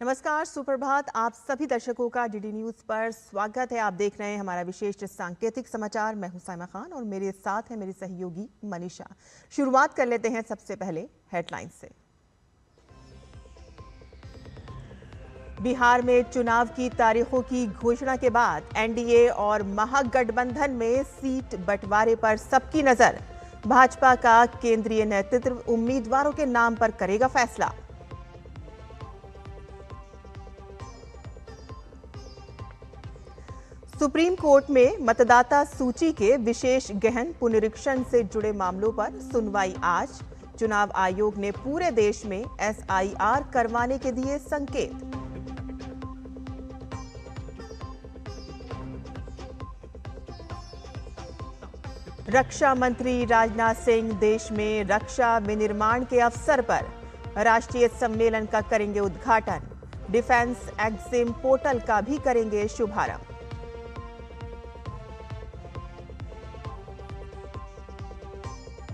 नमस्कार, सुप्रभात। आप सभी दर्शकों का डीडी न्यूज पर स्वागत है। आप देख रहे हैं हमारा विशेष सांकेतिक समाचार। मैं हूं साइमा खान और मेरे साथ है मेरी सहयोगी मनीषा। शुरुआत कर लेते हैं सबसे पहले हेडलाइन से। बिहार में चुनाव की तारीखों की घोषणा के बाद एनडीए और महागठबंधन में सीट बंटवारे पर सबकी नजर। भाजपा का केंद्रीय नेतृत्व उम्मीदवारों के नाम पर करेगा फैसला। सुप्रीम कोर्ट में मतदाता सूची के विशेष गहन पुनरीक्षण से जुड़े मामलों पर सुनवाई आज। चुनाव आयोग ने पूरे देश में एसआईआर करवाने के दिए संकेत। रक्षा मंत्री राजनाथ सिंह देश में रक्षा विनिर्माण के अवसर पर राष्ट्रीय सम्मेलन का करेंगे उद्घाटन। डिफेंस एग्जिम पोर्टल का भी करेंगे शुभारंभ।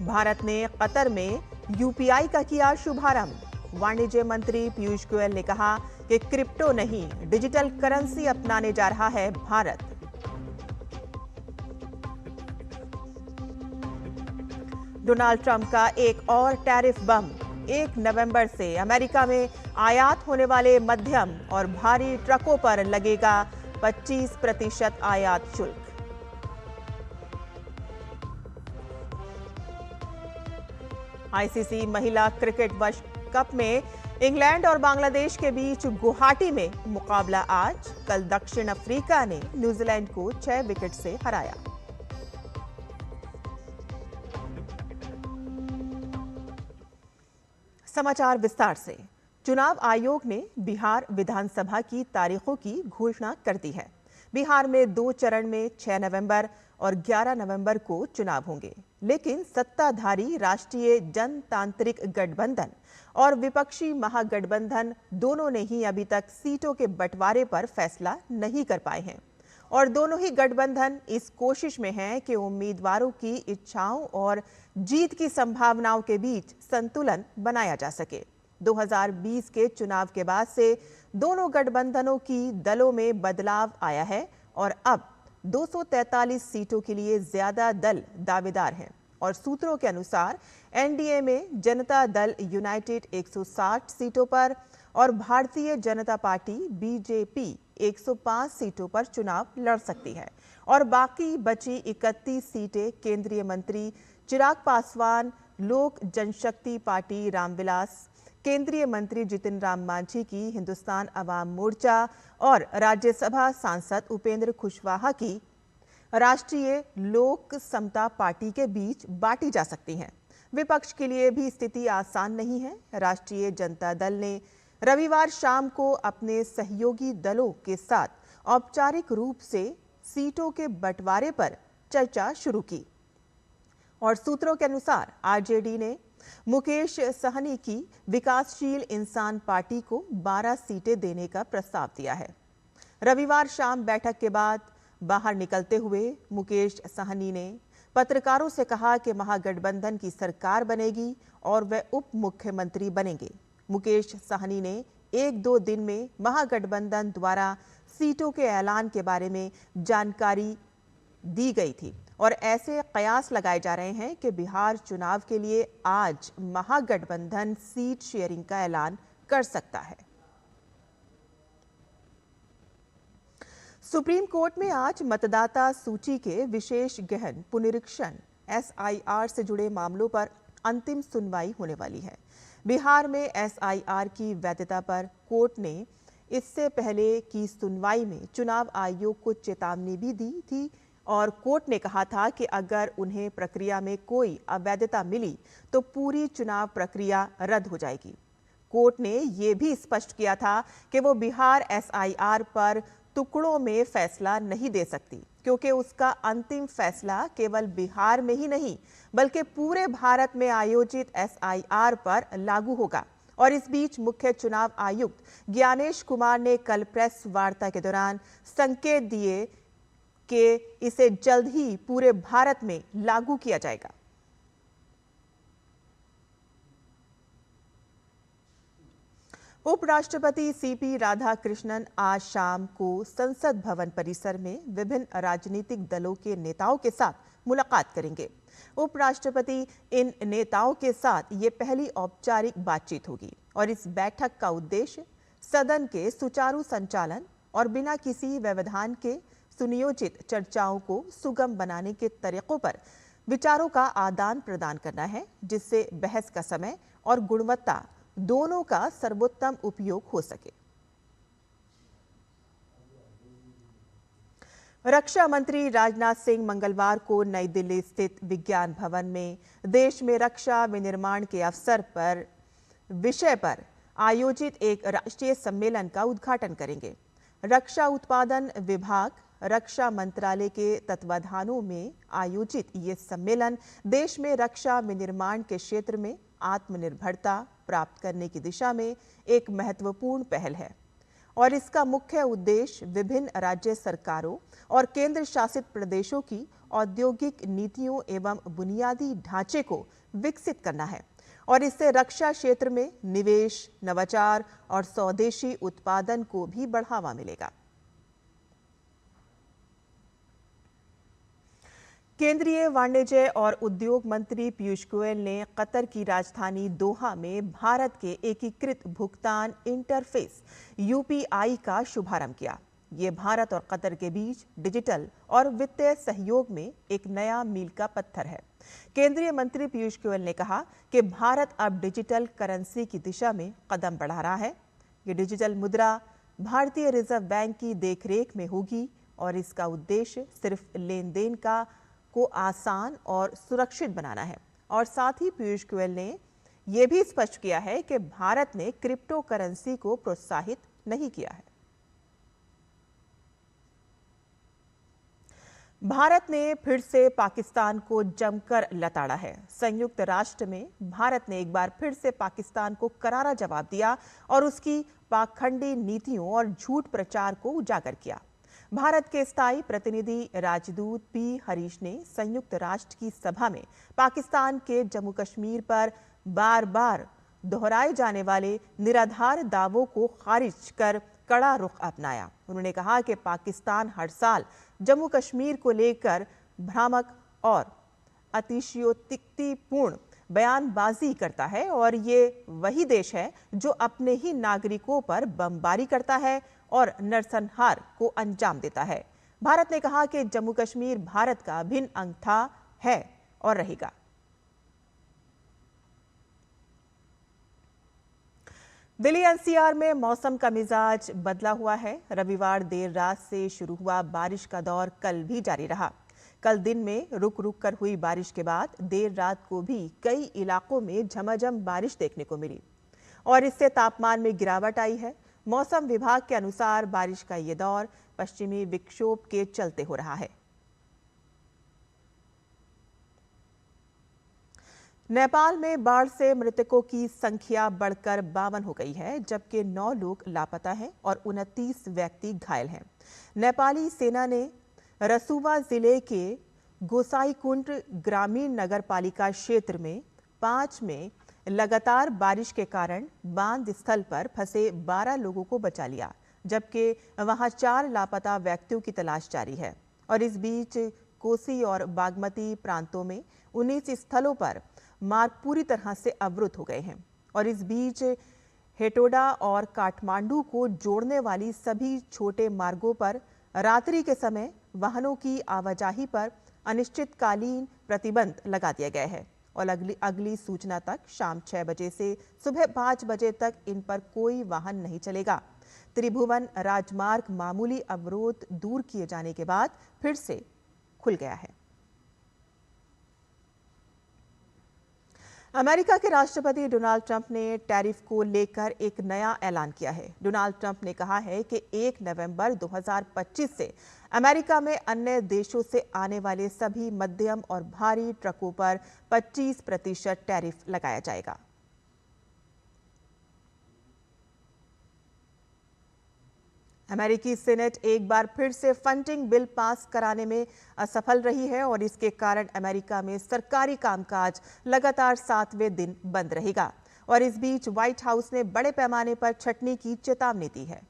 भारत ने कतर में यूपीआई का किया शुभारंभ। वाणिज्य मंत्री पीयूष गोयल ने कहा कि क्रिप्टो नहीं, डिजिटल करेंसी अपनाने जा रहा है भारत। डोनाल्ड ट्रंप का एक और टैरिफ बम। 1 नवंबर से अमेरिका में आयात होने वाले मध्यम और भारी ट्रकों पर लगेगा 25% आयात शुल्क। आईसीसी महिला क्रिकेट विश्व कप में इंग्लैंड और बांग्लादेश के बीच गुवाहाटी में मुकाबला आज। कल दक्षिण अफ्रीका ने न्यूजीलैंड को 6 विकेट से हराया। समाचार विस्तार से। चुनाव आयोग ने बिहार विधानसभा की तारीखों की घोषणा कर दी है। बिहार में 2 चरण में 6 नवंबर और 11 नवंबर को चुनाव होंगे, लेकिन सत्ताधारी राष्ट्रीय जनतांत्रिक गठबंधन और विपक्षी महागठबंधन दोनों ने ही अभी तक सीटों के बंटवारे पर फैसला नहीं कर पाए हैं और दोनों ही गठबंधन इस कोशिश में हैं कि उम्मीदवारों की इच्छाओं और जीत की संभावनाओं के बीच संतुलन बनाया जा सके। 2020 के चुनाव के बाद से दोनों गठबंधनों की दलों में बदलाव आया है और अब 243 सीटों के लिए ज्यादा दल दावेदार हैं और सूत्रों के अनुसार एनडीए में जनता दल यूनाइटेड 160 सीटों पर और भारतीय जनता पार्टी बीजेपी 105 सीटों पर चुनाव लड़ सकती है और बाकी बची 31 सीटें केंद्रीय मंत्री चिराग पासवान, लोक जनशक्ति पार्टी रामविलास, केंद्रीय मंत्री जितिन राम मांझी की हिंदुस्तान अवाम मोर्चा और राज्यसभा सांसद उपेंद्र कुशवाहा की राष्ट्रीय लोक समता पार्टी के बीच बांटी जा सकती हैं। विपक्ष के लिए भी स्थिति आसान नहीं है। राष्ट्रीय जनता दल ने रविवार शाम को अपने सहयोगी दलों के साथ औपचारिक रूप से सीटों के बंटवारे पर चर्चा शुरू की और सूत्रों के अनुसार आरजेडी ने मुकेश सहनी की विकासशील इंसान पार्टी को 12 सीटें देने का प्रस्ताव दिया है। रविवार शाम बैठक के बाद बाहर निकलते हुए मुकेश सहनी ने पत्रकारों से कहा कि महागठबंधन की सरकार बनेगी और वे उप मुख्यमंत्री बनेंगे। मुकेश सहनी ने 1-2 दिन में महागठबंधन द्वारा सीटों के ऐलान के बारे में जानकारी दी गई थी और ऐसे कयास लगाए जा रहे हैं कि बिहार चुनाव के लिए आज महागठबंधन सीट शेयरिंग का ऐलान कर सकता है। सुप्रीम कोर्ट में आज मतदाता सूची के विशेष गहन पुनरीक्षण एसआईआर से जुड़े मामलों पर अंतिम सुनवाई होने वाली है। बिहार में एसआईआर की वैधता पर कोर्ट ने इससे पहले की सुनवाई में चुनाव आयोग को चेतावनी भी दी थी और कोर्ट ने कहा था कि अगर उन्हें प्रक्रिया में कोई अवैधता मिली तो पूरी चुनाव प्रक्रिया रद्द हो जाएगी। कोर्ट ने यह भी स्पष्ट किया था कि वो बिहार एसआईआर पर टुकड़ों में फैसला नहीं दे सकती क्योंकि उसका अंतिम फैसला केवल बिहार में ही नहीं बल्कि पूरे भारत में आयोजित एसआईआर पर लागू होगा। और इस बीच मुख्य चुनाव आयुक्त ज्ञानेश कुमार ने कल प्रेस वार्ता के दौरान संकेत दिए कि इसे जल्द ही पूरे भारत में लागू किया जाएगा। उपराष्ट्रपति सीपी राधाकृष्णन आज शाम को संसद भवन परिसर में विभिन्न राजनीतिक दलों के नेताओं के साथ मुलाकात करेंगे। उपराष्ट्रपति इन नेताओं के साथ ये पहली औपचारिक बातचीत होगी और इस बैठक का उद्देश्य सदन के सुचारू संचालन और बिना किसी व्यवधान के सुनियोजित चर्चाओं को सुगम बनाने के तरीकों पर विचारों का आदान प्रदान करना है, जिससे बहस का समय और गुणवत्ता दोनों का सर्वोत्तम उपयोग हो सके। रक्षा मंत्री राजनाथ सिंह मंगलवार को नई दिल्ली स्थित विज्ञान भवन में देश में रक्षा विनिर्माण के अवसर पर विषय पर आयोजित एक राष्ट्रीय सम्मेलन का उद्घाटन करेंगे। रक्षा उत्पादन विभाग, रक्षा मंत्रालय के तत्वाधानों में आयोजित ये सम्मेलन देश में रक्षा विनिर्माण के क्षेत्र में आत्मनिर्भरता प्राप्त करने की दिशा में एक महत्वपूर्ण पहल है और इसका मुख्य उद्देश्य विभिन्न राज्य सरकारों और केंद्र शासित प्रदेशों की औद्योगिक नीतियों एवं बुनियादी ढांचे को विकसित करना है और इससे रक्षा क्षेत्र में निवेश, नवाचार और स्वदेशी उत्पादन को भी बढ़ावा मिलेगा। केंद्रीय वाणिज्य और उद्योग मंत्री पीयूष गोयल ने कतर की राजधानी दोहा में भारत के एकीकृत भुगतान इंटरफेस यूपीआई का शुभारंभ किया। ये भारत और कतर के बीच डिजिटल और वित्तीय सहयोग में एक नया मील का पत्थर है। केंद्रीय मंत्री पीयूष गोयल ने कहा कि भारत अब डिजिटल करेंसी की दिशा में कदम बढ़ा रहा है। ये डिजिटल मुद्रा भारतीय रिजर्व बैंक की देखरेख में होगी और इसका उद्देश्य सिर्फ लेन देन को आसान और सुरक्षित बनाना है। और साथ ही पीयूष गोयल ने यह भी स्पष्ट किया है कि भारत ने क्रिप्टो करेंसी को प्रोत्साहित नहीं किया है। भारत ने फिर से पाकिस्तान को जमकर लताड़ा है। संयुक्त राष्ट्र में भारत ने एक बार फिर से पाकिस्तान को करारा जवाब दिया और उसकी पाखंडी नीतियों और झूठ प्रचार को उजागर किया। भारत के स्थायी प्रतिनिधि राजदूत पी हरीश ने संयुक्त राष्ट्र की सभा में पाकिस्तान के जम्मू कश्मीर पर बार बार दोहराए जाने वाले निराधार दावों को खारिज कर कड़ा रुख अपनाया। उन्होंने कहा कि पाकिस्तान हर साल जम्मू कश्मीर को लेकर भ्रामक और अतिशयोक्तिपूर्ण बयानबाजी करता है और ये वही देश है जो अपने ही नागरिकों पर बमबारी करता है और नरसंहार को अंजाम देता है। भारत ने कहा कि जम्मू कश्मीर भारत का अभिन्न अंग था, है और रहेगा। दिल्ली एनसीआर में मौसम का मिजाज बदला हुआ है। रविवार देर रात से शुरू हुआ बारिश का दौर कल भी जारी रहा। कल दिन में रुक रुक कर हुई बारिश के बाद देर रात को भी कई इलाकों में झमाझम बारिश देखने को मिली और इससे तापमान में गिरावट आई है। मौसम विभाग के अनुसार बारिश का ये दौर पश्चिमी विक्षोभ के चलते हो रहा है। नेपाल में बाढ़ से मृतकों की संख्या बढ़कर 52 हो गई है, जबकि 9 लोग लापता हैं और 29 व्यक्ति घायल हैं। नेपाली सेना ने रसुवा जिले के गोसाईकुंड ग्रामीण नगरपालिका क्षेत्र में 5 में लगातार बारिश के कारण बांध स्थल पर फंसे 12 लोगों को बचा लिया, जबकि वहां 4 लापता व्यक्तियों की तलाश जारी है। और इस बीच कोसी और बागमती प्रांतों में 19 स्थलों पर मार्ग पूरी तरह से अवरुद्ध हो गए हैं और इस बीच हेटोडा और काठमांडू को जोड़ने वाली सभी छोटे मार्गों पर रात्रि के समय वाहनों की आवाजाही पर अनिश्चितकालीन प्रतिबंध लगा दिया गया है और अगली सूचना तक शाम 6 बजे से सुबह 5 बजे तक इन पर कोई वाहन नहीं चलेगा। त्रिभुवन राजमार्ग मामूली अवरोध दूर किए जाने के बाद फिर से खुल गया है। अमेरिका के राष्ट्रपति डोनाल्ड ट्रंप ने टैरिफ को लेकर एक नया ऐलान किया है। डोनाल्ड ट्रंप ने कहा है कि 1 नवंबर 2025 से अमेरिका में अन्य देशों से आने वाले सभी मध्यम और भारी ट्रकों पर 25% टैरिफ लगाया जाएगा। अमेरिकी सेनेट एक बार फिर से फंडिंग बिल पास कराने में असफल रही है और इसके कारण अमेरिका में सरकारी कामकाज लगातार 7वें दिन बंद रहेगा और इस बीच व्हाइट हाउस ने बड़े पैमाने पर छंटनी की चेतावनी दी है।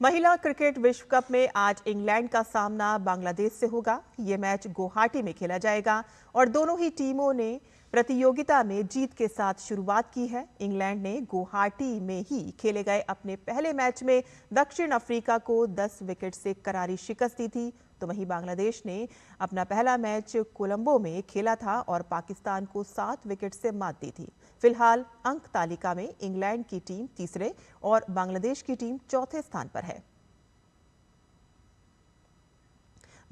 महिला क्रिकेट विश्व कप में आज इंग्लैंड का सामना बांग्लादेश से होगा। ये मैच गुवाहाटी में खेला जाएगा और दोनों ही टीमों ने प्रतियोगिता में जीत के साथ शुरुआत की है। इंग्लैंड ने गुवाहाटी में ही खेले गए अपने पहले मैच में दक्षिण अफ्रीका को 10 विकेट से करारी शिकस्त दी थी, तो वहीं बांग्लादेश ने अपना पहला मैच कोलंबो में खेला था और पाकिस्तान को 7 विकेट से मात दी थी। फिलहाल अंक तालिका में इंग्लैंड की टीम तीसरे और बांग्लादेश की टीम चौथे स्थान पर है।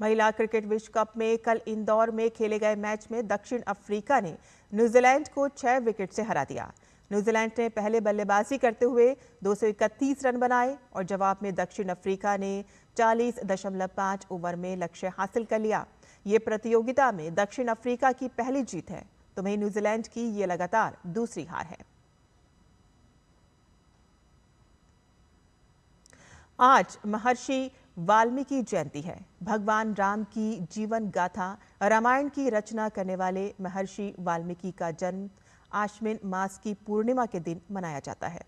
महिला क्रिकेट विश्व कप में कल इंदौर में खेले गए मैच में दक्षिण अफ्रीका ने न्यूजीलैंड को 6 विकेट से हरा दिया। न्यूजीलैंड ने पहले बल्लेबाजी करते हुए 231 रन बनाए और जवाब में दक्षिण अफ्रीका ने 40.5 ओवर में लक्ष्य हासिल कर लिया। ये प्रतियोगिता में दक्षिण अफ्रीका की पहली जीत है, तो वहीं न्यूजीलैंड की ये लगातार दूसरी हार है। आज महर्षि वाल्मीकि जयंती है। भगवान राम की जीवन गाथा रामायण की रचना करने वाले महर्षि वाल्मीकि का जन्म आश्विन मास की पूर्णिमा के दिन मनाया जाता है।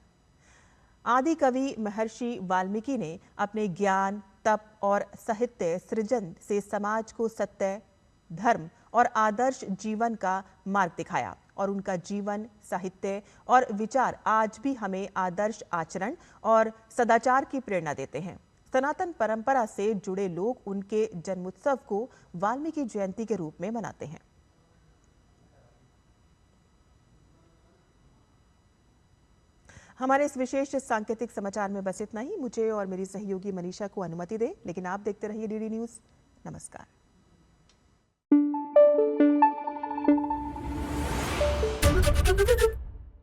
आदि कवि महर्षि वाल्मीकि ने अपने ज्ञान, तप और साहित्य सृजन से समाज को सत्य, धर्म और आदर्श जीवन का मार्ग दिखाया और उनका जीवन, साहित्य और विचार आज भी हमें आदर्श आचरण और सदाचार की प्रेरणा देते हैं। सनातन परंपरा से जुड़े लोग उनके जन्मोत्सव को वाल्मीकि जयंती के रूप में मनाते हैं। हमारे इस विशेष सांकेतिक समाचार में बस इतना ही। मुझे और मेरी सहयोगी मनीषा को अनुमति दें, लेकिन आप देखते रहिए डीडी न्यूज़। नमस्कार।